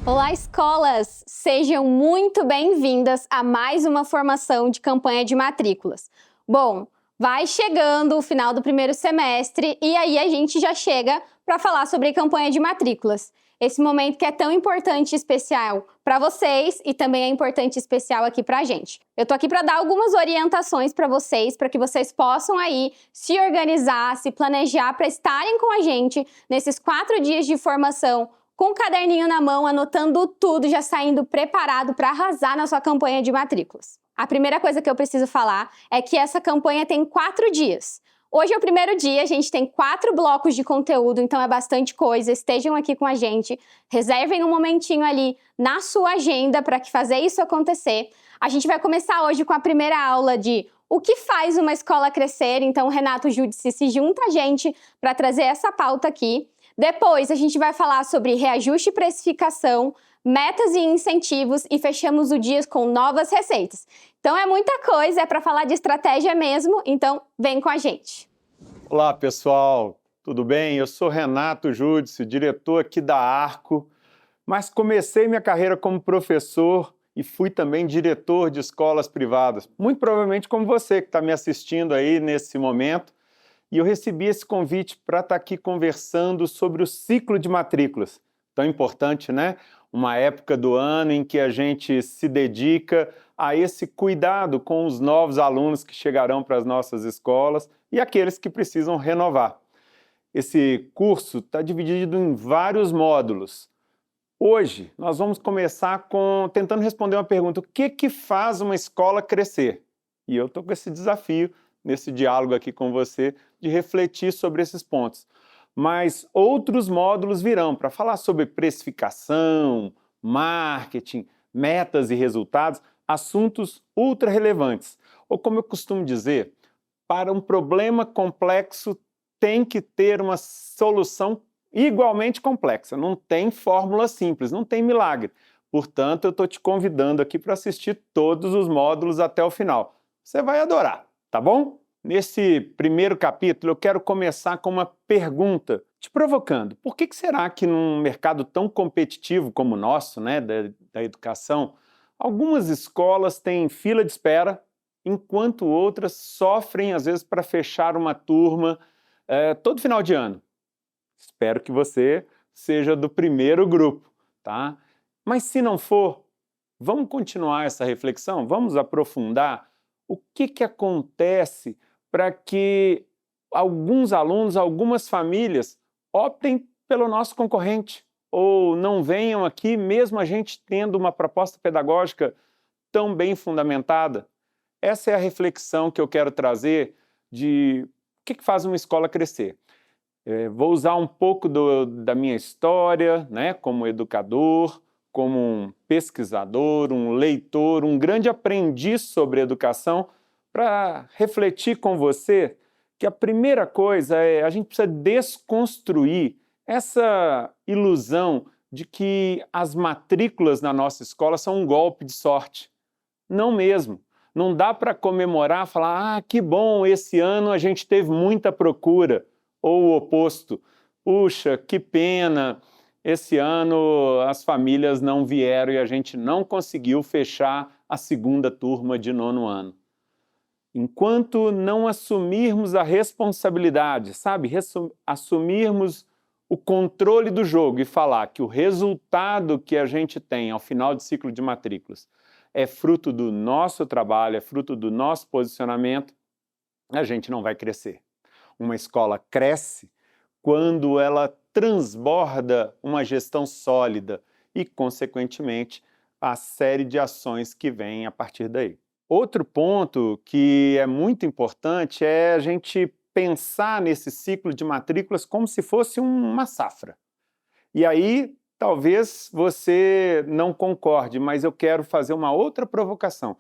Olá, escolas! Sejam muito bem-vindas a mais uma formação de campanha de matrículas. Bom, vai chegando o final do primeiro semestre e aí a gente já chega para falar sobre campanha de matrículas. Esse momento que é tão importante e especial para vocês e também é importante e especial aqui para a gente. Eu tô aqui para dar algumas orientações para vocês, para que vocês possam aí se organizar, se planejar para estarem com a gente nesses 4 dias de formação, com o caderninho na mão, anotando tudo, já saindo preparado para arrasar na sua campanha de matrículas. A primeira coisa que eu preciso falar é que essa campanha tem 4 dias. Hoje é o primeiro dia, a gente tem 4 blocos de conteúdo, então é bastante coisa. Estejam aqui com a gente, reservem um momentinho ali na sua agenda para fazer isso acontecer. A gente vai começar hoje com a primeira aula de o que faz uma escola crescer, então o Renato Júdice se junta a gente para trazer essa pauta aqui. Depois, a gente vai falar sobre reajuste e precificação, metas e incentivos e fechamos o dia com novas receitas. Então é muita coisa, é para falar de estratégia mesmo, então vem com a gente. Olá, pessoal, tudo bem? Eu sou Renato Júdice, diretor aqui da Arco, mas comecei minha carreira como professor e fui também diretor de escolas privadas, muito provavelmente como você que está me assistindo aí nesse momento. E eu recebi esse convite para estar aqui conversando sobre o ciclo de matrículas. Tão importante, né? Uma época do ano em que a gente se dedica a esse cuidado com os novos alunos que chegarão para as nossas escolas e aqueles que precisam renovar. Esse curso está dividido em vários módulos. Hoje, nós vamos começar tentando responder uma pergunta: o que faz uma escola crescer? E eu estou com esse desafio, nesse diálogo aqui com você, de refletir sobre esses pontos. Mas outros módulos virão para falar sobre precificação, marketing, metas e resultados, assuntos ultra relevantes. Ou como eu costumo dizer, para um problema complexo tem que ter uma solução igualmente complexa. Não tem fórmula simples, não tem milagre. Portanto, eu estou te convidando aqui para assistir todos os módulos até o final. Você vai adorar, tá bom? Nesse primeiro capítulo, eu quero começar com uma pergunta, te provocando. Por que será que num mercado tão competitivo como o nosso, né, da educação, algumas escolas têm fila de espera, enquanto outras sofrem, às vezes, para fechar uma turma todo final de ano? Espero que você seja do primeiro grupo, tá? Mas se não for, vamos continuar essa reflexão? Vamos aprofundar o que acontece para que alguns alunos, algumas famílias optem pelo nosso concorrente ou não venham aqui mesmo a gente tendo uma proposta pedagógica tão bem fundamentada. Essa é a reflexão que eu quero trazer de o que faz uma escola crescer. Vou usar um pouco da minha história, né, como educador, como um pesquisador, um leitor, um grande aprendiz sobre educação, para refletir com você que a primeira coisa é a gente precisa desconstruir essa ilusão de que as matrículas na nossa escola são um golpe de sorte. Não mesmo. Não dá para comemorar, falar, que bom, esse ano a gente teve muita procura, ou o oposto. Puxa, que pena, esse ano as famílias não vieram e a gente não conseguiu fechar a segunda turma de 9º ano. Enquanto não assumirmos a responsabilidade, sabe, assumirmos o controle do jogo e falar que o resultado que a gente tem ao final de ciclo de matrículas é fruto do nosso trabalho, é fruto do nosso posicionamento, a gente não vai crescer. Uma escola cresce quando ela transborda uma gestão sólida e, consequentemente, a série de ações que vêm a partir daí. Outro ponto que é muito importante é a gente pensar nesse ciclo de matrículas como se fosse uma safra. E aí, talvez você não concorde, mas eu quero fazer uma outra provocação.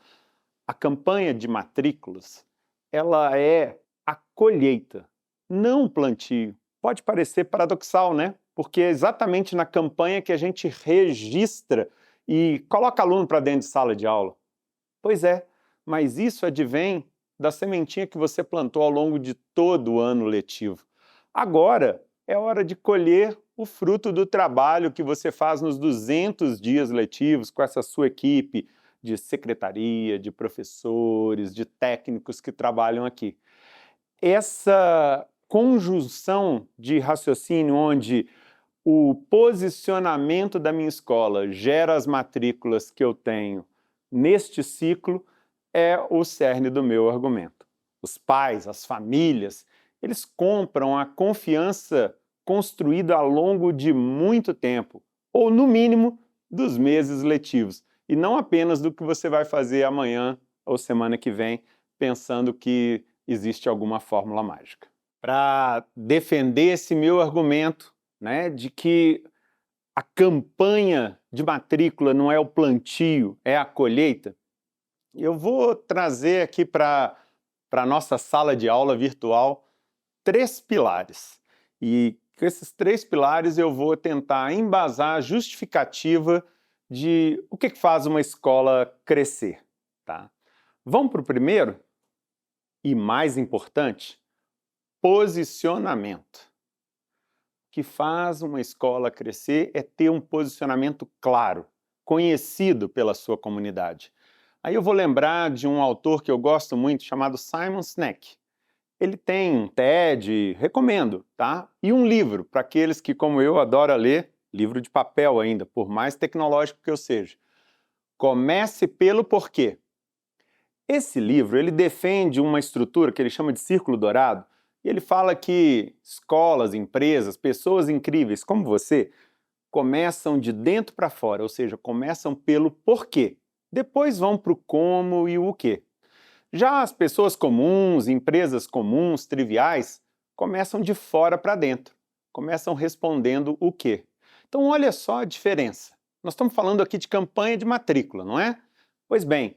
A campanha de matrículas, ela é a colheita, não o plantio. Pode parecer paradoxal, né? Porque é exatamente na campanha que a gente registra e coloca aluno para dentro de sala de aula. Pois é, mas isso advém da sementinha que você plantou ao longo de todo o ano letivo. Agora é hora de colher o fruto do trabalho que você faz nos 200 dias letivos com essa sua equipe de secretaria, de professores, de técnicos que trabalham aqui. Essa conjunção de raciocínio onde o posicionamento da minha escola gera as matrículas que eu tenho neste ciclo é o cerne do meu argumento. Os pais, as famílias, eles compram a confiança construída ao longo de muito tempo, ou no mínimo dos meses letivos, e não apenas do que você vai fazer amanhã ou semana que vem, pensando que existe alguma fórmula mágica. Para defender esse meu argumento, né, de que a campanha de matrícula não é o plantio, é a colheita, eu vou trazer aqui para a nossa sala de aula virtual 3 pilares. E com esses 3 pilares eu vou tentar embasar a justificativa de o que faz uma escola crescer. Tá? Vamos para o primeiro e mais importante, posicionamento. O que faz uma escola crescer é ter um posicionamento claro, conhecido pela sua comunidade. Aí eu vou lembrar de um autor que eu gosto muito, chamado Simon Sinek. Ele tem um TED, recomendo, tá? E um livro, para aqueles que, como eu, adoram ler, livro de papel ainda, por mais tecnológico que eu seja. Comece pelo porquê. Esse livro, ele defende uma estrutura que ele chama de círculo dourado, e ele fala que escolas, empresas, pessoas incríveis como você, começam de dentro para fora, ou seja, começam pelo porquê. Depois vão para o como e o quê. Já as pessoas comuns, empresas comuns, triviais, começam de fora para dentro, começam respondendo o quê. Então olha só a diferença. Nós estamos falando aqui de campanha de matrícula, não é? Pois bem,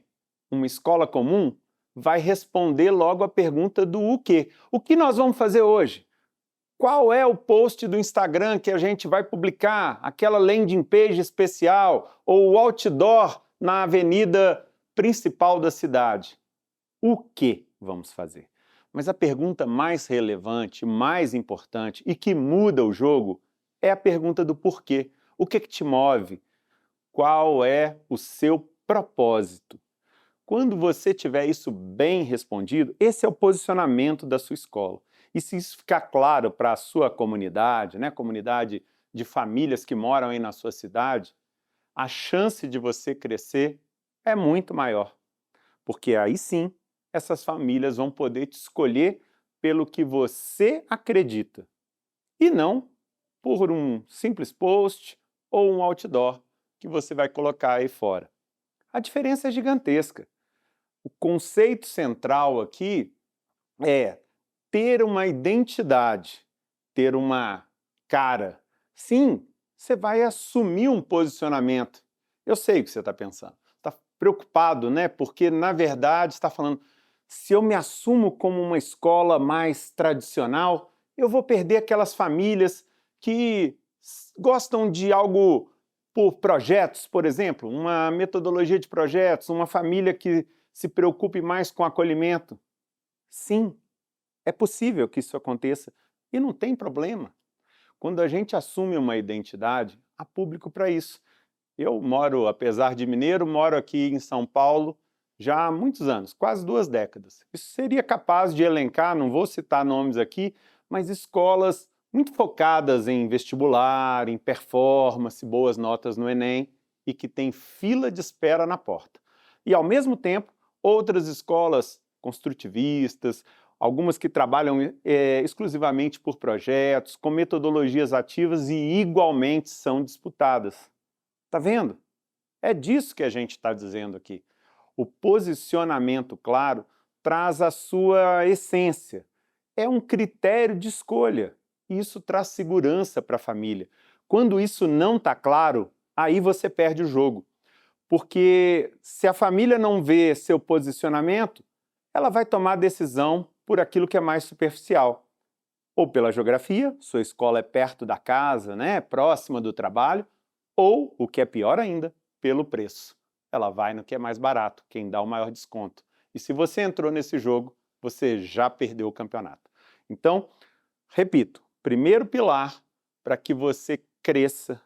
uma escola comum vai responder logo a pergunta do o quê. O que nós vamos fazer hoje? Qual é o post do Instagram que a gente vai publicar? Aquela landing page especial ou o outdoor na avenida principal da cidade? O que vamos fazer? Mas a pergunta mais relevante, mais importante e que muda o jogo é a pergunta do porquê. O que te move? Qual é o seu propósito? Quando você tiver isso bem respondido, esse é o posicionamento da sua escola. E se isso ficar claro para a sua comunidade, né, comunidade de famílias que moram aí na sua cidade, a chance de você crescer é muito maior. Porque aí sim, essas famílias vão poder te escolher pelo que você acredita e não por um simples post ou um outdoor que você vai colocar aí fora. A diferença é gigantesca. O conceito central aqui é ter uma identidade, ter uma cara. Sim, você vai assumir um posicionamento. Eu sei o que você está pensando. Está preocupado, né? Porque, na verdade, está falando, se eu me assumo como uma escola mais tradicional, eu vou perder aquelas famílias que gostam de algo por projetos, por exemplo, uma metodologia de projetos, uma família que se preocupe mais com acolhimento. Sim, é possível que isso aconteça e não tem problema. Quando a gente assume uma identidade, há público para isso. Eu moro, apesar de mineiro, moro aqui em São Paulo já há muitos anos, quase 2 décadas. Isso seria capaz de elencar, não vou citar nomes aqui, mas escolas muito focadas em vestibular, em performance, boas notas no Enem e que têm fila de espera na porta. E, ao mesmo tempo, outras escolas construtivistas, algumas que trabalham exclusivamente por projetos, com metodologias ativas e igualmente são disputadas. Tá vendo? É disso que a gente está dizendo aqui. O posicionamento claro traz a sua essência. É um critério de escolha. E isso traz segurança para a família. Quando isso não está claro, aí você perde o jogo. Porque se a família não vê seu posicionamento, ela vai tomar decisão por aquilo que é mais superficial. Ou pela geografia, sua escola é perto da casa, né, próxima do trabalho, ou, o que é pior ainda, pelo preço. ela vai no que é mais barato, quem dá o maior desconto. E se você entrou nesse jogo, você já perdeu o campeonato. Então, repito, primeiro pilar para que você cresça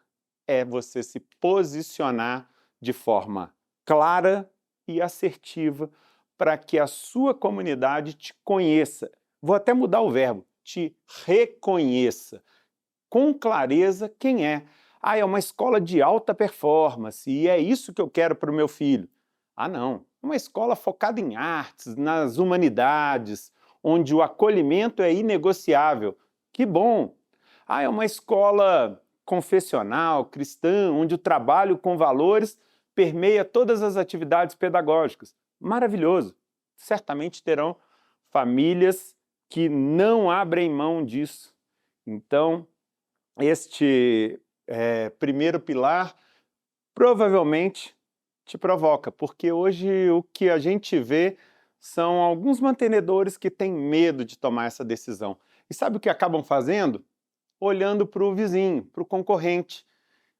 é você se posicionar de forma clara e assertiva para que a sua comunidade te conheça. Vou até mudar o verbo, te reconheça com clareza quem é. Ah, é uma escola de alta performance e é isso que eu quero para o meu filho. Ah, não. É uma escola focada em artes, nas humanidades, onde o acolhimento é inegociável. Que bom! Ah, é uma escola confessional, cristã, onde o trabalho com valores permeia todas as atividades pedagógicas. Maravilhoso! Certamente terão famílias que não abrem mão disso. Então, este primeiro pilar provavelmente te provoca, porque hoje o que a gente vê são alguns mantenedores que têm medo de tomar essa decisão. E sabe o que acabam fazendo? Olhando para o vizinho, para o concorrente.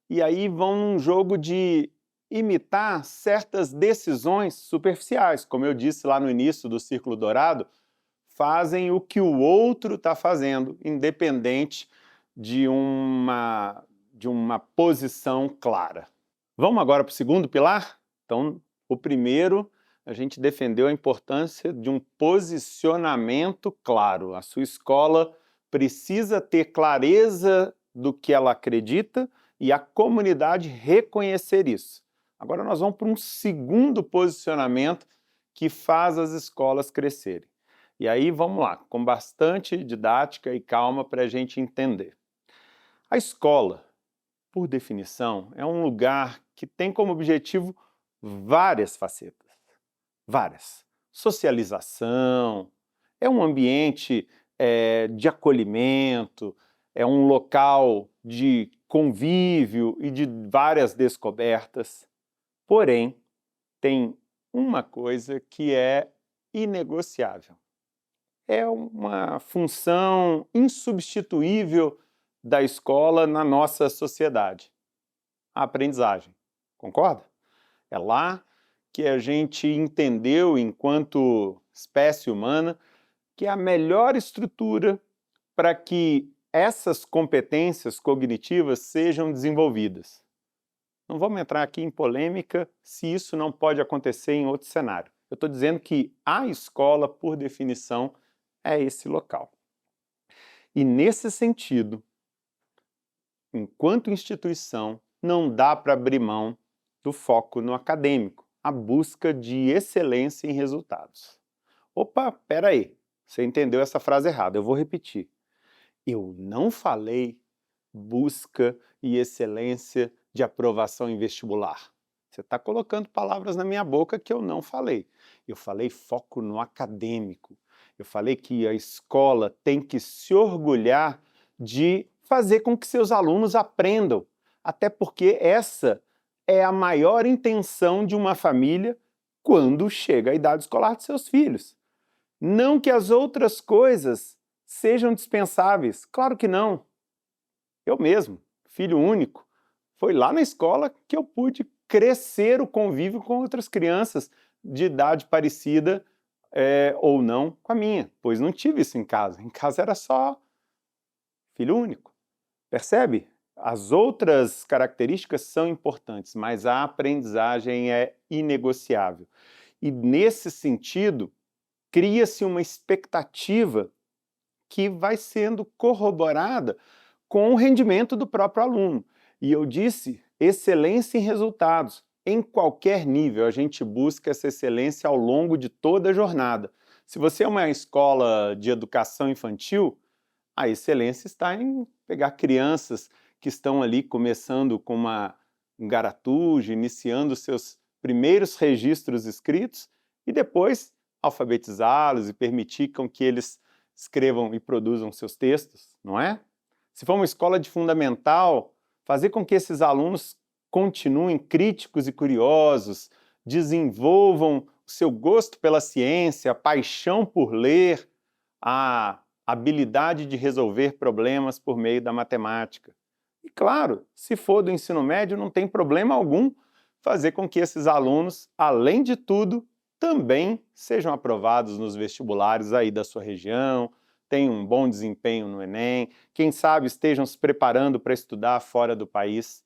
E aí vão num jogo de imitar certas decisões superficiais. Como eu disse lá no início do Círculo Dourado, fazem o que o outro está fazendo, independente de uma posição clara. Vamos agora para o segundo pilar? Então, o primeiro, a gente defendeu a importância de um posicionamento claro. A sua escola precisa ter clareza do que ela acredita e a comunidade reconhecer isso. Agora nós vamos para um segundo posicionamento que faz as escolas crescerem. E aí vamos lá, com bastante didática e calma para a gente entender. A escola, por definição, é um lugar que tem como objetivo várias facetas. Várias. Socialização, é um ambiente de acolhimento, é um local de convívio e de várias descobertas. Porém, tem uma coisa que é inegociável. É uma função insubstituível da escola na nossa sociedade. A aprendizagem. Concorda? É lá que a gente entendeu, enquanto espécie humana, que é a melhor estrutura para que essas competências cognitivas sejam desenvolvidas. Não vamos entrar aqui em polêmica se isso não pode acontecer em outro cenário. Eu estou dizendo que a escola, por definição, é esse local. E nesse sentido, enquanto instituição, não dá para abrir mão do foco no acadêmico, a busca de excelência em resultados. Opa, peraí, você entendeu essa frase errada, eu vou repetir. Eu não falei busca e excelência de aprovação em vestibular. Você está colocando palavras na minha boca que eu não falei. Eu falei foco no acadêmico. Eu falei que a escola tem que se orgulhar de fazer com que seus alunos aprendam, até porque essa é a maior intenção de uma família quando chega a idade escolar de seus filhos. Não que as outras coisas sejam dispensáveis, claro que não. Eu mesmo, filho único, foi lá na escola que eu pude crescer o convívio com outras crianças de idade parecida ou não com a minha, pois não tive isso em casa. Em casa era só filho único. Percebe? As outras características são importantes, mas a aprendizagem é inegociável. E nesse sentido, cria-se uma expectativa que vai sendo corroborada com o rendimento do próprio aluno. E eu disse excelência em resultados. Em qualquer nível, a gente busca essa excelência ao longo de toda a jornada. Se você é uma escola de educação infantil, a excelência está em pegar crianças que estão ali começando com um garatujo, iniciando seus primeiros registros escritos e depois alfabetizá-los e permitir com que eles escrevam e produzam seus textos, não é? Se for uma escola de fundamental, fazer com que esses alunos continuem críticos e curiosos, desenvolvam o seu gosto pela ciência, a paixão por ler, a habilidade de resolver problemas por meio da matemática. E claro, se for do ensino médio, não tem problema algum fazer com que esses alunos, além de tudo, também sejam aprovados nos vestibulares aí da sua região, tenham um bom desempenho no Enem, quem sabe estejam se preparando para estudar fora do país.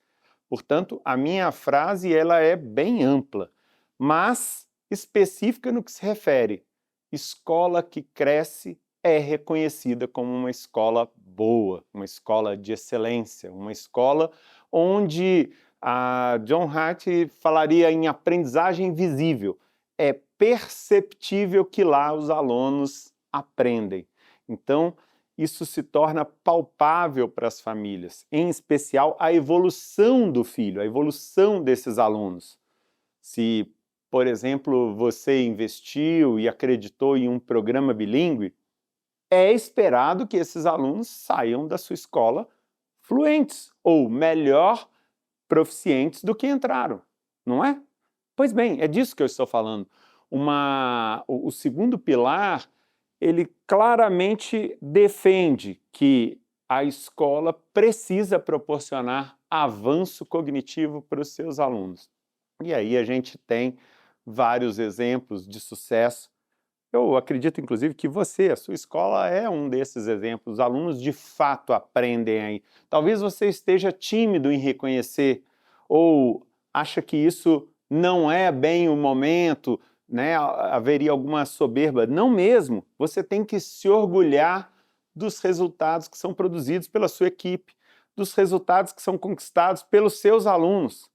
Portanto, a minha frase ela é bem ampla, mas específica no que se refere. Escola que cresce é reconhecida como uma escola boa, uma escola de excelência, uma escola onde a John Hart falaria em aprendizagem visível. É perceptível que lá os alunos aprendem. Então, isso se torna palpável para as famílias, em especial a evolução do filho, a evolução desses alunos. Se, por exemplo, você investiu e acreditou em um programa bilíngue, é esperado que esses alunos saiam da sua escola fluentes, ou melhor, proficientes do que entraram, não é? Pois bem, é disso que eu estou falando. O segundo pilar, ele claramente defende que a escola precisa proporcionar avanço cognitivo para os seus alunos. E aí a gente tem vários exemplos de sucesso. Eu acredito, inclusive, que a sua escola é um desses exemplos. Os alunos de fato aprendem aí. Talvez você esteja tímido em reconhecer ou acha que isso não é bem o momento, né? Haveria alguma soberba. Não mesmo. Você tem que se orgulhar dos resultados que são produzidos pela sua equipe, dos resultados que são conquistados pelos seus alunos.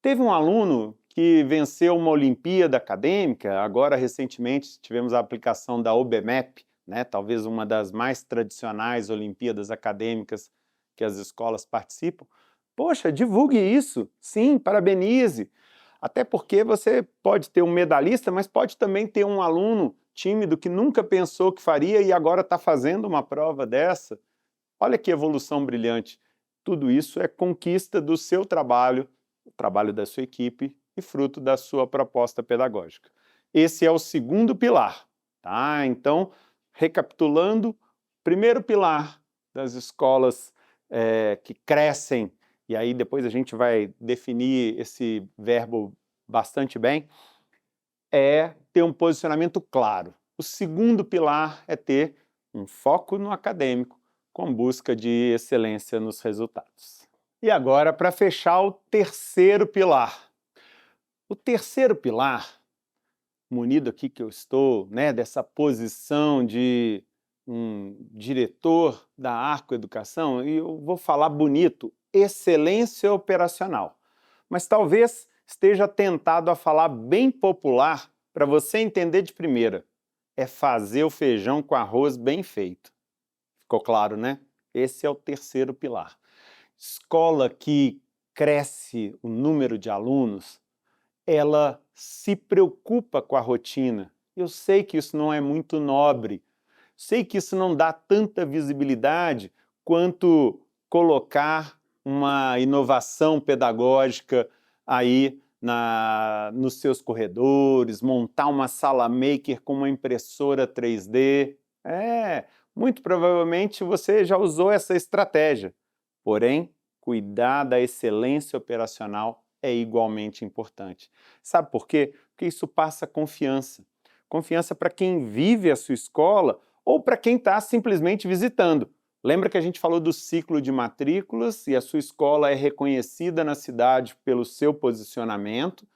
Teve um aluno que venceu uma Olimpíada Acadêmica, agora recentemente tivemos a aplicação da OBMEP, né, talvez uma das mais tradicionais Olimpíadas Acadêmicas que as escolas participam. Poxa, divulgue isso, sim, parabenize. Até porque você pode ter um medalhista, mas pode também ter um aluno tímido que nunca pensou que faria e agora está fazendo uma prova dessa. Olha que evolução brilhante. Tudo isso é conquista do seu trabalho, o trabalho da sua equipe e fruto da sua proposta pedagógica. Esse é o segundo pilar, tá? Então, recapitulando, primeiro pilar das escolas que crescem, e aí depois a gente vai definir esse verbo bastante bem, é ter um posicionamento claro. O segundo pilar é ter um foco no acadêmico, com busca de excelência nos resultados. E agora, para fechar, o terceiro pilar. O terceiro pilar, munido aqui que eu estou, né, dessa posição de um diretor da Arco Educação, e eu vou falar bonito, excelência operacional. Mas talvez esteja tentado a falar bem popular para você entender de primeira. É fazer o feijão com arroz bem feito. Ficou claro, né? Esse é o terceiro pilar. Escola que cresce o número de alunos, ela se preocupa com a rotina. Eu sei que isso não é muito nobre, sei que isso não dá tanta visibilidade quanto colocar uma inovação pedagógica aí nos seus corredores, montar uma sala maker com uma impressora 3D. Muito provavelmente você já usou essa estratégia. Porém, cuidar da excelência operacional é igualmente importante. Sabe por quê? Porque isso passa confiança. Confiança para quem vive a sua escola ou para quem está simplesmente visitando. Lembra que a gente falou do ciclo de matrículas e a sua escola é reconhecida na cidade pelo seu posicionamento,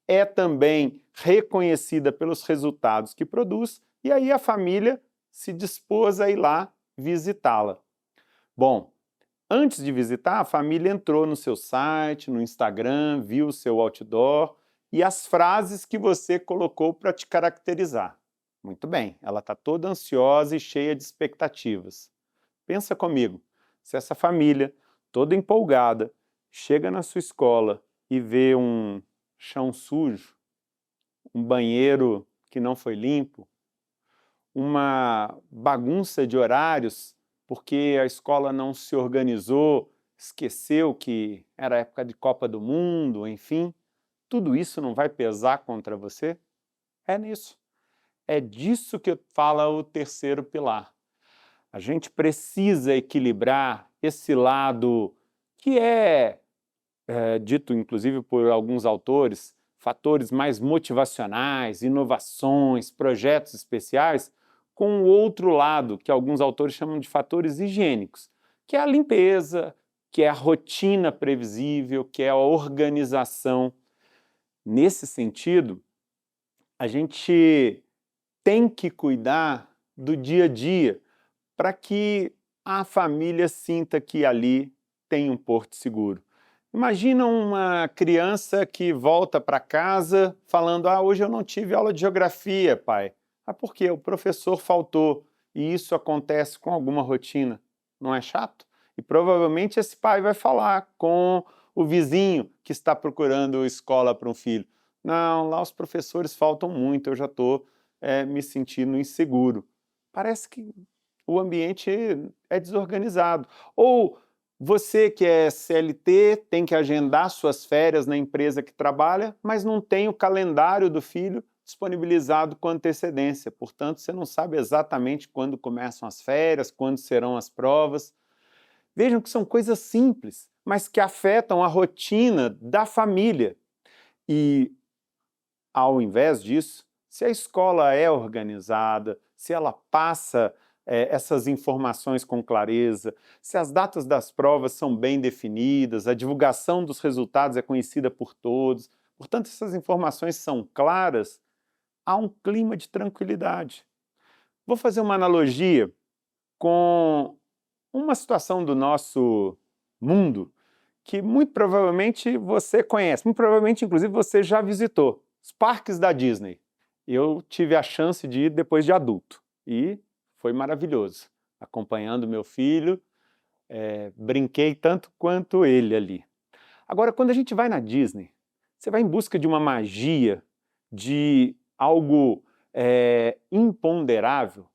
é também reconhecida pelos resultados que produz, e aí a família se dispôs a ir lá visitá-la. Bom, antes de visitar, a família entrou no seu site, no Instagram, viu o seu outdoor e as frases que você colocou para te caracterizar. Muito bem, ela está toda ansiosa e cheia de expectativas. Pensa comigo, se essa família, toda empolgada, chega na sua escola e vê um chão sujo, um banheiro que não foi limpo, uma bagunça de horários porque a escola não se organizou, esqueceu que era época de Copa do Mundo, enfim, tudo isso não vai pesar contra você? É nisso. É disso que fala o terceiro pilar. A gente precisa equilibrar esse lado que é dito inclusive por alguns autores, fatores mais motivacionais, inovações, projetos especiais, com o outro lado, que alguns autores chamam de fatores higiênicos, que é a limpeza, que é a rotina previsível, que é a organização. Nesse sentido, a gente tem que cuidar do dia a dia para que a família sinta que ali tem um porto seguro. Imagina uma criança que volta para casa falando: "Ah, hoje eu não tive aula de geografia, pai." Ah, por quê? O professor faltou. E isso acontece com alguma rotina. Não é chato? E provavelmente esse pai vai falar com o vizinho que está procurando escola para um filho. Não, lá os professores faltam muito, eu já estou me sentindo inseguro. Parece que o ambiente é desorganizado. Ou você que é CLT tem que agendar suas férias na empresa que trabalha, mas não tem o calendário do filho disponibilizado com antecedência. Portanto, você não sabe exatamente quando começam as férias, quando serão as provas. Vejam que são coisas simples, mas que afetam a rotina da família. E, ao invés disso, se a escola é organizada, se ela passa essas informações com clareza, se as datas das provas são bem definidas, a divulgação dos resultados é conhecida por todos, portanto, essas informações são claras, há um clima de tranquilidade. Vou fazer uma analogia com uma situação do nosso mundo que muito provavelmente você conhece, muito provavelmente, inclusive, você já visitou. Os parques da Disney. Eu tive a chance de ir depois de adulto e foi maravilhoso. Acompanhando meu filho, brinquei tanto quanto ele ali. Agora, quando a gente vai na Disney, você vai em busca de uma magia, de algo imponderável,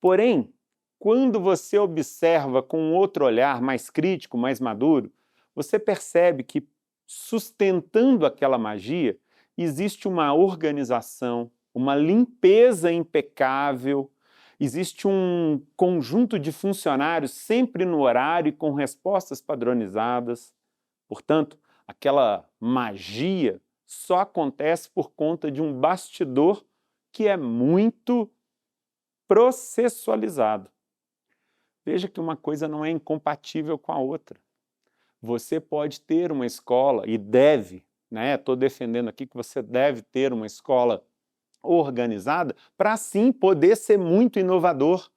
porém, quando você observa com um outro olhar mais crítico, mais maduro, você percebe que, sustentando aquela magia, existe uma organização, uma limpeza impecável, existe um conjunto de funcionários sempre no horário e com respostas padronizadas. Portanto, aquela magia só acontece por conta de um bastidor que é muito processualizado. Veja que uma coisa não é incompatível com a outra. Você pode ter uma escola e deve, né? Estou defendendo aqui que você deve ter uma escola organizada para assim poder ser muito inovador.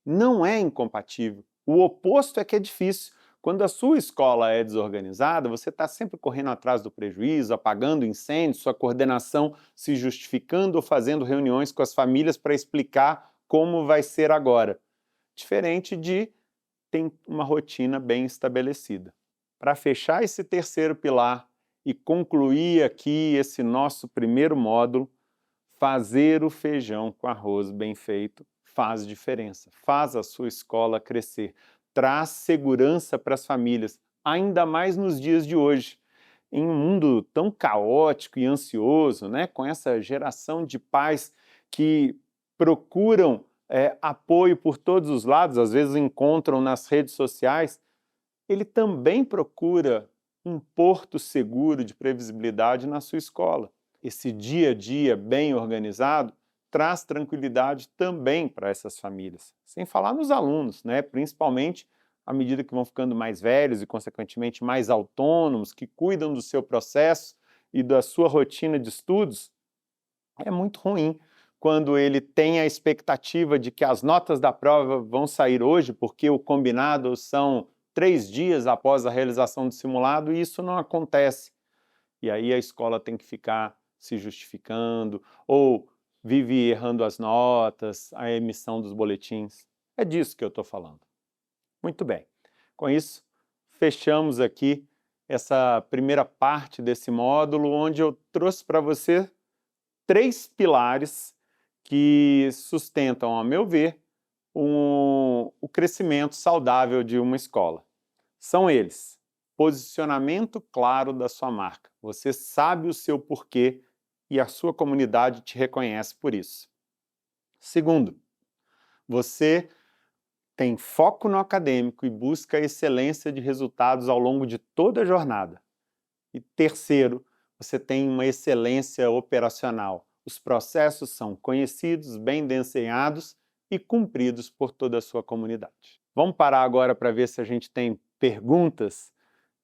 Não é incompatível. O oposto é que é difícil. Quando a sua escola é desorganizada, você está sempre correndo atrás do prejuízo, apagando incêndios, sua coordenação se justificando ou fazendo reuniões com as famílias para explicar como vai ser agora. Diferente de ter uma rotina bem estabelecida. Para fechar esse terceiro pilar e concluir aqui esse nosso primeiro módulo, fazer o feijão com arroz bem feito faz diferença, faz a sua escola crescer, traz segurança para as famílias, ainda mais nos dias de hoje. Em um mundo tão caótico e ansioso, né, com essa geração de pais que procuram apoio por todos os lados, às vezes encontram nas redes sociais, ele também procura um porto seguro de previsibilidade na sua escola. Esse dia a dia bem organizado traz tranquilidade também para essas famílias. Sem falar nos alunos, né? Principalmente à medida que vão ficando mais velhos e, consequentemente, mais autônomos, que cuidam do seu processo e da sua rotina de estudos, é muito ruim quando ele tem a expectativa de que as notas da prova vão sair hoje, porque o combinado são 3 dias após a realização do simulado, e isso não acontece. E aí a escola tem que ficar se justificando, ou vive errando as notas, a emissão dos boletins. É disso que eu estou falando. Muito bem. Com isso, fechamos aqui essa primeira parte desse módulo, onde eu trouxe para você 3 pilares que sustentam, a meu ver, o crescimento saudável de uma escola. São eles: posicionamento claro da sua marca. Você sabe o seu porquê e a sua comunidade te reconhece por isso. Segundo, você tem foco no acadêmico e busca a excelência de resultados ao longo de toda a jornada. E terceiro, você tem uma excelência operacional. Os processos são conhecidos, bem desenhados e cumpridos por toda a sua comunidade. Vamos parar agora para ver se a gente tem perguntas.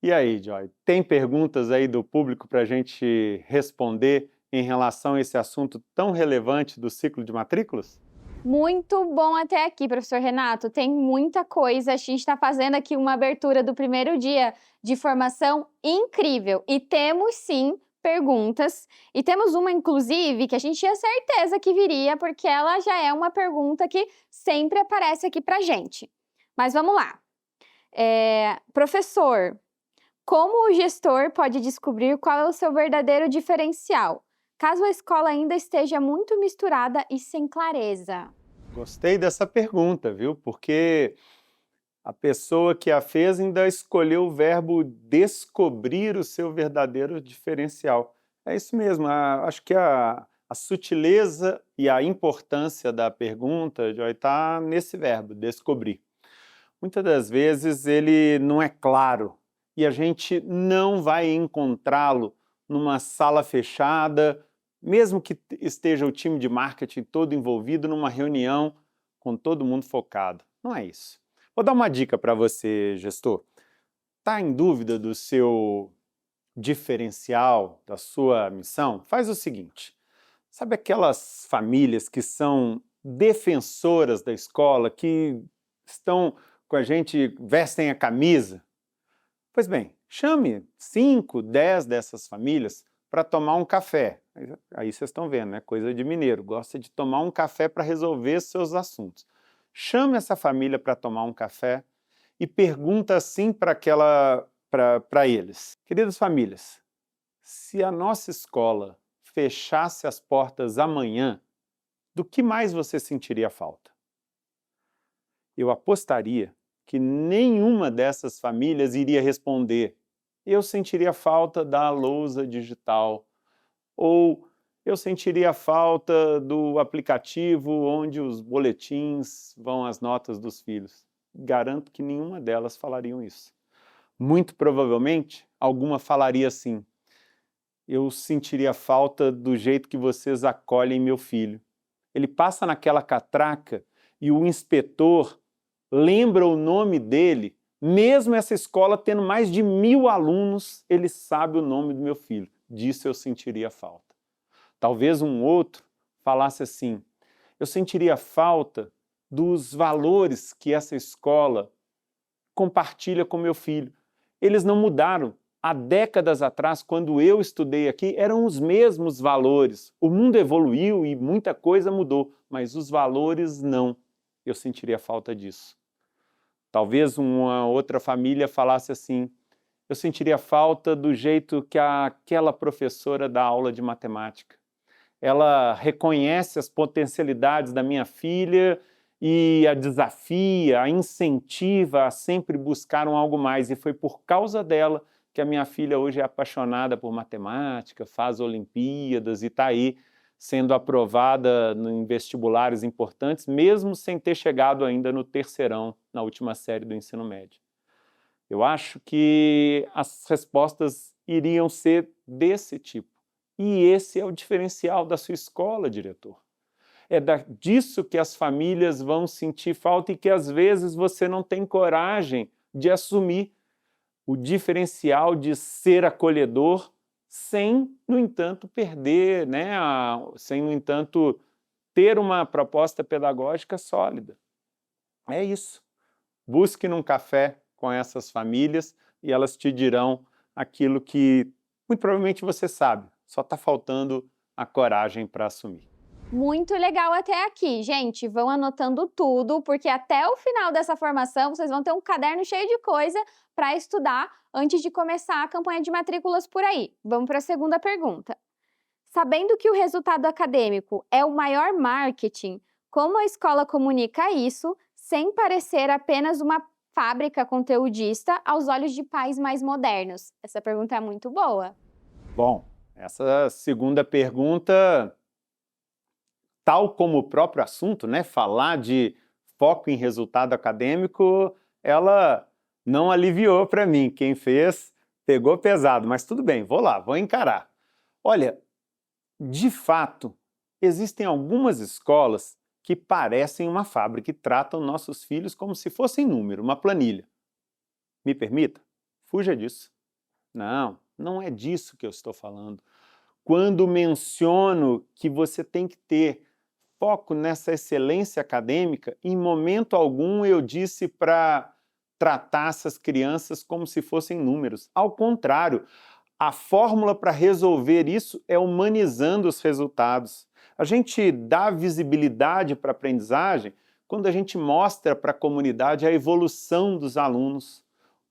E aí, Joy, tem perguntas aí do público para a gente responder em relação a esse assunto tão relevante do ciclo de matrículas? Muito bom até aqui, professor Renato. Tem muita coisa. A gente está fazendo aqui uma abertura do primeiro dia de formação incrível. E temos sim perguntas. E temos uma, inclusive, que a gente tinha certeza que viria, porque ela já é uma pergunta que sempre aparece aqui para gente. Mas vamos lá. Professor, como o gestor pode descobrir qual é o seu verdadeiro diferencial, caso a escola ainda esteja muito misturada e sem clareza? Gostei dessa pergunta, viu? Porque a pessoa que a fez ainda escolheu o verbo descobrir o seu verdadeiro diferencial. É isso mesmo, acho que a sutileza e a importância da pergunta, Joy, está nesse verbo, descobrir. Muitas das vezes ele não é claro e a gente não vai encontrá-lo numa sala fechada, mesmo que esteja o time de marketing todo envolvido numa reunião com todo mundo focado. Não é isso. Vou dar uma dica para você, gestor. Está em dúvida do seu diferencial, da sua missão? Faz o seguinte, sabe aquelas famílias que são defensoras da escola, que estão com a gente, vestem a camisa? Pois bem, chame 5, 10 dessas famílias para tomar um café. Aí vocês estão vendo, né? Coisa de mineiro, gosta de tomar um café para resolver seus assuntos. Chame essa família para tomar um café e pergunta assim para eles. Queridas famílias, se a nossa escola fechasse as portas amanhã, do que mais você sentiria falta? Eu apostaria que nenhuma dessas famílias iria responder: eu sentiria falta da lousa digital, ou eu sentiria falta do aplicativo onde os boletins vão as notas dos filhos. Garanto que nenhuma delas falariam isso. Muito provavelmente, alguma falaria assim: eu sentiria falta do jeito que vocês acolhem meu filho. Ele passa naquela catraca e o inspetor lembra o nome dele, mesmo essa escola tendo mais de 1000 alunos, ele sabe o nome do meu filho. Disso eu sentiria falta. Talvez um outro falasse assim: eu sentiria falta dos valores que essa escola compartilha com meu filho. Eles não mudaram. Há décadas atrás, quando eu estudei aqui, eram os mesmos valores. O mundo evoluiu e muita coisa mudou, mas os valores não. Eu sentiria falta disso. Talvez uma outra família falasse assim: eu sentiria falta do jeito que aquela professora dá aula de matemática. Ela reconhece as potencialidades da minha filha e a desafia, a incentiva a sempre buscar algo mais. E foi por causa dela que a minha filha hoje é apaixonada por matemática, faz Olimpíadas e está aí sendo aprovada em vestibulares importantes, mesmo sem ter chegado ainda no terceirão, na última série do ensino médio. Eu acho que as respostas iriam ser desse tipo. E esse é o diferencial da sua escola, diretor. É disso que as famílias vão sentir falta e que às vezes você não tem coragem de assumir. O diferencial de ser acolhedor sem, no entanto, perder, né, sem, no entanto, ter uma proposta pedagógica sólida. É isso. Busque num café com essas famílias e elas te dirão aquilo que muito provavelmente você sabe, só está faltando a coragem para assumir. Muito legal até aqui, gente. Vão anotando tudo, porque até o final dessa formação vocês vão ter um caderno cheio de coisa para estudar antes de começar a campanha de matrículas por aí. Vamos para a segunda pergunta. Sabendo que o resultado acadêmico é o maior marketing, como a escola comunica isso sem parecer apenas uma fábrica conteudista aos olhos de pais mais modernos? Essa pergunta é muito boa. Bom, essa segunda pergunta, tal como o próprio assunto, né, falar de foco em resultado acadêmico, ela não aliviou para mim. Quem fez Pegou pesado, mas tudo bem, vou lá, vou encarar. Olha, de fato, existem algumas escolas que parecem uma fábrica e tratam nossos filhos como se fossem número, uma planilha. Me permita? Fuja disso. Não, não é disso que eu estou falando. Quando menciono que você tem que ter foco nessa excelência acadêmica, em momento algum eu disse para tratar essas crianças como se fossem números. Ao contrário, a fórmula para resolver isso é humanizando os resultados. A gente dá visibilidade para a aprendizagem quando a gente mostra para a comunidade a evolução dos alunos.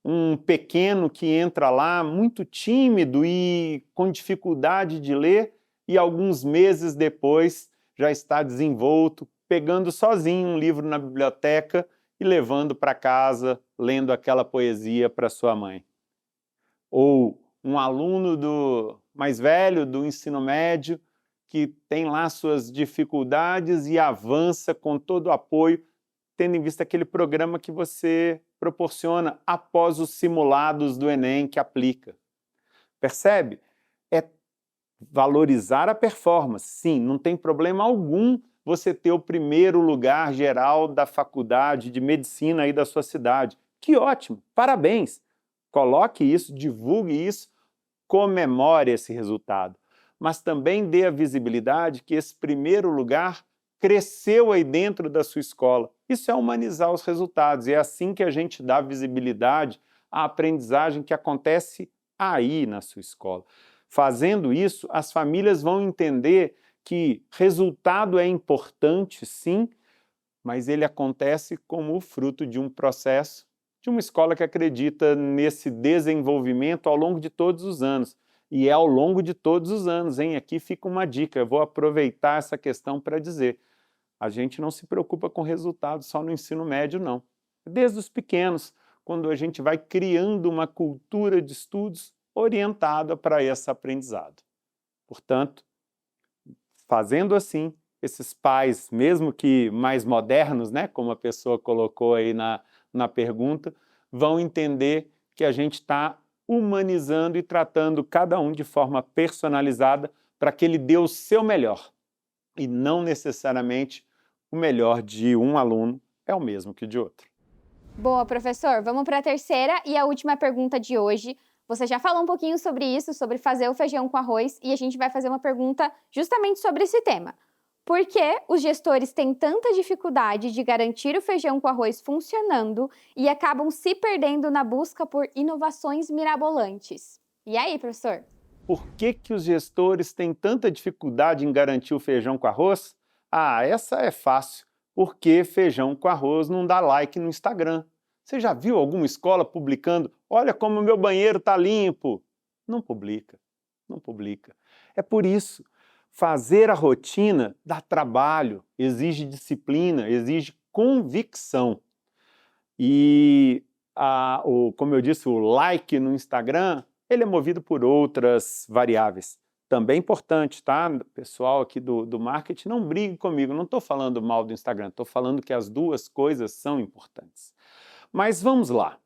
Um pequeno que entra lá muito tímido e com dificuldade de ler e alguns meses depois já está desenvolto, pegando sozinho um livro na biblioteca e levando para casa, lendo aquela poesia para sua mãe. Ou um aluno mais velho do ensino médio que tem lá suas dificuldades e avança com todo o apoio, tendo em vista aquele programa que você proporciona após os simulados do Enem que aplica. Percebe? É valorizar a performance. Sim, não tem problema algum você ter o primeiro lugar geral da faculdade de medicina aí da sua cidade. Que ótimo, parabéns! Coloque isso, divulgue isso, comemore esse resultado. Mas também dê a visibilidade que esse primeiro lugar cresceu aí dentro da sua escola. Isso é humanizar os resultados, e é assim que a gente dá visibilidade à aprendizagem que acontece aí na sua escola. Fazendo isso, as famílias vão entender que resultado é importante, sim, mas ele acontece como o fruto de um processo de uma escola que acredita nesse desenvolvimento ao longo de todos os anos. E é ao longo de todos os anos, hein? Aqui fica uma dica, eu vou aproveitar essa questão para dizer. A gente não se preocupa com resultados só no ensino médio, não. Desde os pequenos, quando a gente vai criando uma cultura de estudos orientada para esse aprendizado. Portanto, fazendo assim, esses pais, mesmo que mais modernos, né, como a pessoa colocou aí na pergunta, vão entender que a gente está humanizando e tratando cada um de forma personalizada para que ele dê o seu melhor. E não necessariamente o melhor de um aluno é o mesmo que o de outro. Boa, professor. Vamos para a terceira e a última pergunta de hoje. Você já falou um pouquinho sobre isso, sobre fazer o feijão com arroz, e a gente vai fazer uma pergunta justamente sobre esse tema. Por que os gestores têm tanta dificuldade de garantir o feijão com arroz funcionando e acabam se perdendo na busca por inovações mirabolantes? E aí, professor? Por que os gestores têm tanta dificuldade em garantir o feijão com arroz? Ah, essa é fácil, porque feijão com arroz não dá like no Instagram. Você já viu alguma escola publicando, olha como o meu banheiro está limpo? Não publica, não publica. É por isso, fazer a rotina dá trabalho, exige disciplina, exige convicção. E, como eu disse, o like no Instagram, ele é movido por outras variáveis. Também importante, tá? Pessoal aqui do marketing, não brigue comigo, não estou falando mal do Instagram, estou falando que as duas coisas são importantes. Mas vamos lá.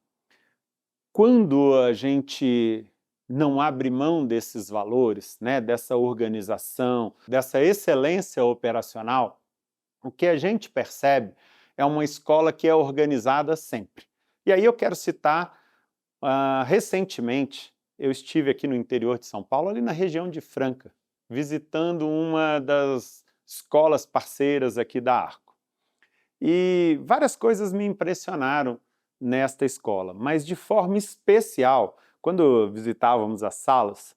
Quando a gente não abre mão desses valores, né, dessa organização, dessa excelência operacional, o que a gente percebe é uma escola que é organizada sempre. E aí eu quero citar, recentemente, eu estive aqui no interior de São Paulo, ali na região de Franca, visitando uma das escolas parceiras aqui da Arco. E várias coisas me impressionaram nesta escola, mas de forma especial, quando visitávamos as salas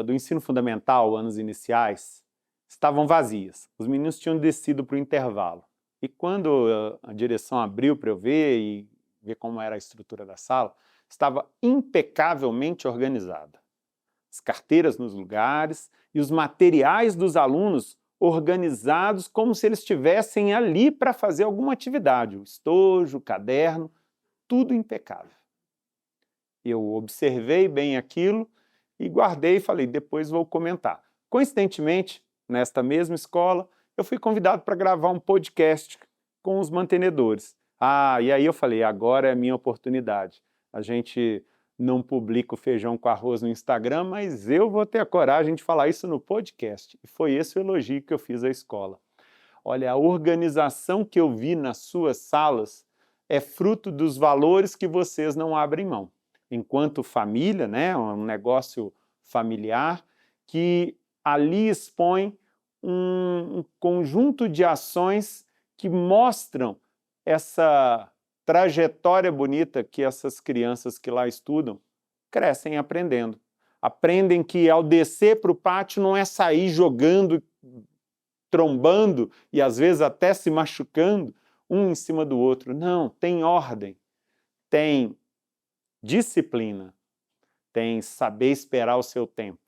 do ensino fundamental, anos iniciais, estavam vazias. Os meninos tinham descido para o intervalo. E quando a direção abriu para eu ver e ver como era a estrutura da sala, estava impecavelmente organizada. As carteiras nos lugares e os materiais dos alunos organizados como se eles estivessem ali para fazer alguma atividade. O estojo, o caderno, tudo impecável. Eu observei bem aquilo e guardei e falei, depois vou comentar. Coincidentemente, nesta mesma escola, eu fui convidado para gravar um podcast com os mantenedores. E aí eu falei, agora é a minha oportunidade. a gente não publica o feijão com arroz no Instagram, mas eu vou ter a coragem de falar isso no podcast. E foi esse o elogio que eu fiz à escola. Olha, a organização que eu vi nas suas salas é fruto dos valores que vocês não abrem mão. Enquanto família, né, um negócio familiar, que ali expõe um conjunto de ações que mostram essa trajetória bonita que essas crianças que lá estudam crescem aprendendo. Aprendem que ao descer para o pátio não é sair jogando, trombando e às vezes até se machucando um em cima do outro. Não, tem ordem, tem disciplina, tem saber esperar o seu tempo.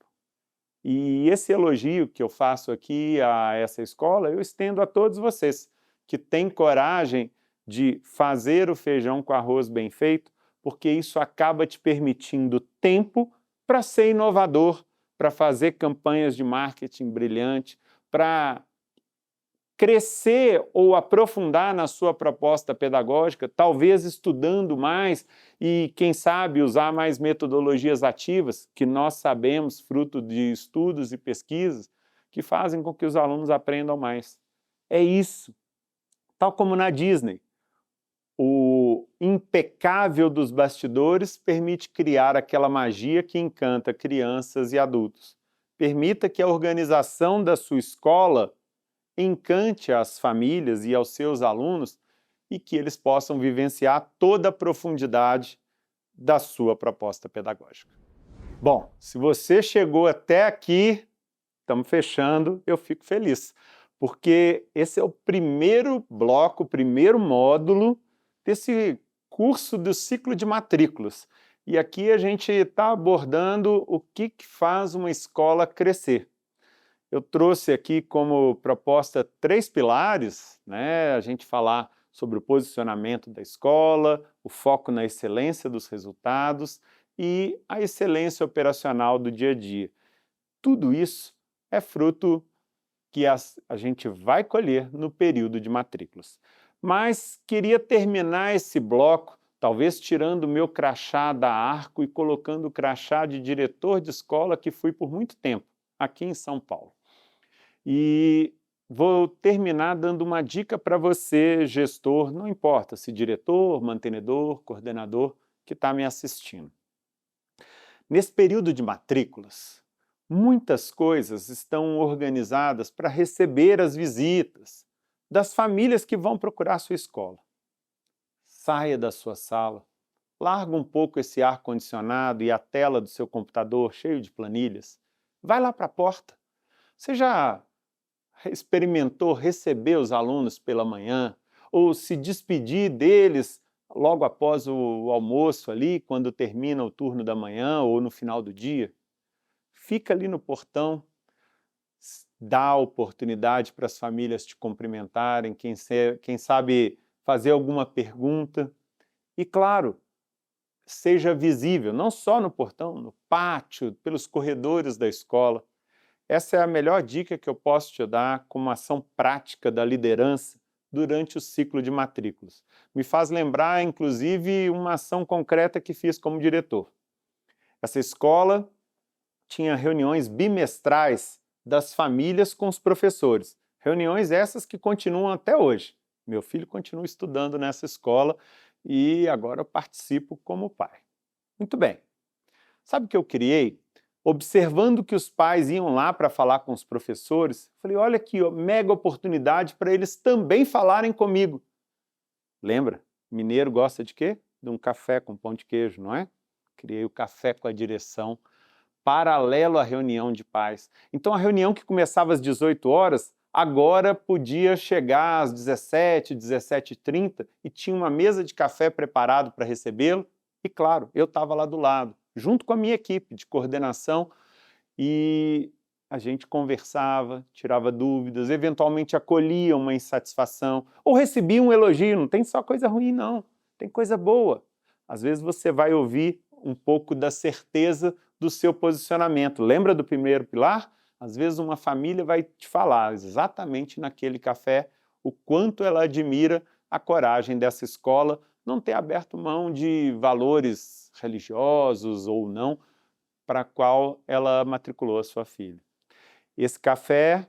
E esse elogio que eu faço aqui a essa escola, eu estendo a todos vocês que têm coragem de fazer o feijão com arroz bem feito, porque isso acaba te permitindo tempo para ser inovador, para fazer campanhas de marketing brilhante, para crescer ou aprofundar na sua proposta pedagógica, talvez estudando mais e, quem sabe, usar mais metodologias ativas, que nós sabemos, fruto de estudos e pesquisas, que fazem com que os alunos aprendam mais. É isso. Tal como na Disney. O impecável dos bastidores permite criar aquela magia que encanta crianças e adultos. Permita que a organização da sua escola encante às famílias e aos seus alunos e que eles possam vivenciar toda a profundidade da sua proposta pedagógica. Bom, se você chegou até aqui, estamos fechando, eu fico feliz, porque esse é o primeiro bloco, o primeiro módulo desse curso do ciclo de matrículas. E aqui a gente está abordando o que faz uma escola crescer. Eu trouxe aqui como proposta 3 pilares, né? A gente falar sobre o posicionamento da escola, o foco na excelência dos resultados e a excelência operacional do dia a dia. Tudo isso é fruto que a gente vai colher no período de matrículas. Mas queria terminar esse bloco, talvez tirando o meu crachá da Arco e colocando o crachá de diretor de escola que fui por muito tempo, aqui em São Paulo. E vou terminar dando uma dica para você, gestor, não importa se diretor, mantenedor, coordenador, que está me assistindo. Nesse período de matrículas, muitas coisas estão organizadas para receber as visitas das famílias que vão procurar a sua escola. Saia da sua sala, larga um pouco esse ar-condicionado e a tela do seu computador cheio de planilhas, vai lá para a porta. Você já experimentou receber os alunos pela manhã ou se despedir deles logo após o almoço ali, quando termina o turno da manhã ou no final do dia? Fica ali no portão, dá oportunidade para as famílias te cumprimentarem, quem sabe fazer alguma pergunta. E claro, seja visível, não só no portão, no pátio, pelos corredores da escola. Essa é a melhor dica que eu posso te dar como ação prática da liderança durante o ciclo de matrículas. Me faz lembrar, inclusive, uma ação concreta que fiz como diretor. Essa escola tinha reuniões bimestrais das famílias com os professores. Reuniões essas que continuam até hoje. Meu filho continua estudando nessa escola e agora eu participo como pai. Muito bem. Sabe o que eu criei? Observando que os pais iam lá para falar com os professores, falei, olha aqui, ó, mega oportunidade para eles também falarem comigo. Lembra? Mineiro gosta de quê? De um café com pão de queijo, não é? Criei o café com a direção, paralelo à reunião de pais. Então a reunião que começava às 18 horas, agora podia chegar às 17, 17h30 e tinha uma mesa de café preparado para recebê-lo e, claro, eu estava lá do lado, junto com a minha equipe de coordenação, e a gente conversava, tirava dúvidas, eventualmente acolhia uma insatisfação, ou recebia um elogio, não tem só coisa ruim não, tem coisa boa. Às vezes você vai ouvir um pouco da certeza do seu posicionamento. Lembra do primeiro pilar? Às vezes uma família vai te falar exatamente naquele café o quanto ela admira a coragem dessa escola não ter aberto mão de valores religiosos ou não para qual ela matriculou a sua filha. Esse café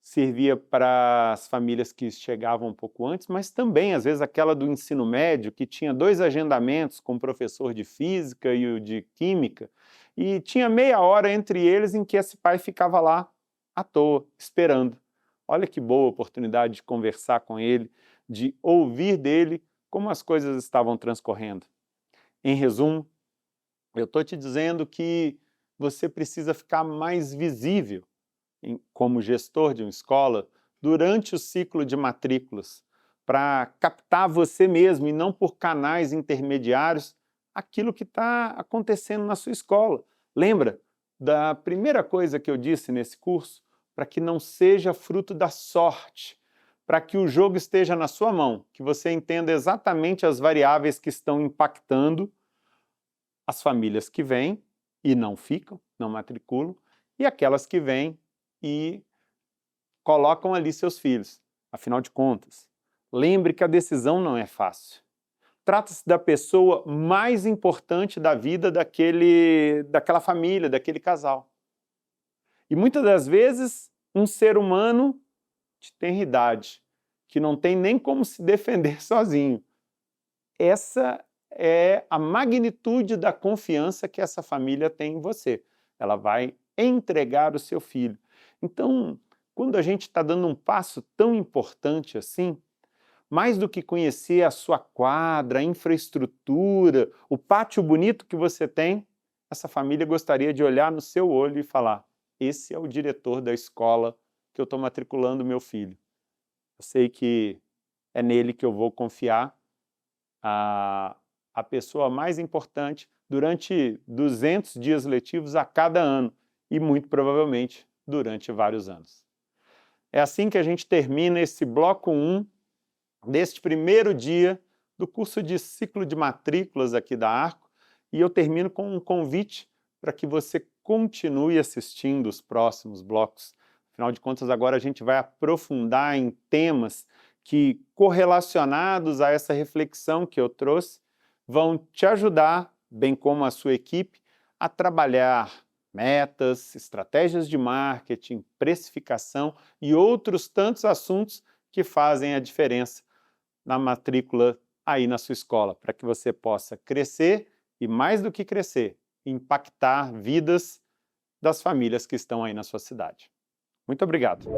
servia para as famílias que chegavam um pouco antes, mas também, às vezes, aquela do ensino médio, que tinha 2 agendamentos com o professor de física e o de química, e tinha meia hora entre eles em que esse pai ficava lá à toa, esperando. Olha que boa oportunidade de conversar com ele, de ouvir dele como as coisas estavam transcorrendo. Em resumo, eu estou te dizendo que você precisa ficar mais visível como gestor de uma escola durante o ciclo de matrículas, para captar você mesmo e não por canais intermediários aquilo que está acontecendo na sua escola. Lembra da primeira coisa que eu disse nesse curso? Para que não seja fruto da sorte, para que o jogo esteja na sua mão, que você entenda exatamente as variáveis que estão impactando as famílias que vêm e não ficam, não matriculam, e aquelas que vêm e colocam ali seus filhos. Afinal de contas, lembre que a decisão não é fácil. Trata-se da pessoa mais importante da vida daquela família, daquele casal. E muitas das vezes, um ser humano de tenra idade, que não tem nem como se defender sozinho. Essa é a magnitude da confiança que essa família tem em você. Ela vai entregar o seu filho. Então, quando a gente está dando um passo tão importante assim, mais do que conhecer a sua quadra, a infraestrutura, o pátio bonito que você tem, essa família gostaria de olhar no seu olho e falar: esse é o diretor da escola que eu estou matriculando meu filho. Eu sei que é nele que eu vou confiar a pessoa mais importante durante 200 dias letivos a cada ano e muito provavelmente durante vários anos. É assim que a gente termina esse bloco 1 deste primeiro dia do curso de ciclo de matrículas aqui da Arco, e eu termino com um convite para que você continue assistindo os próximos blocos. Afinal de contas, agora a gente vai aprofundar em temas que, correlacionados a essa reflexão que eu trouxe, vão te ajudar, bem como a sua equipe, a trabalhar metas, estratégias de marketing, precificação e outros tantos assuntos que fazem a diferença na matrícula aí na sua escola, para que você possa crescer e, mais do que crescer, impactar vidas das famílias que estão aí na sua cidade. Muito obrigado.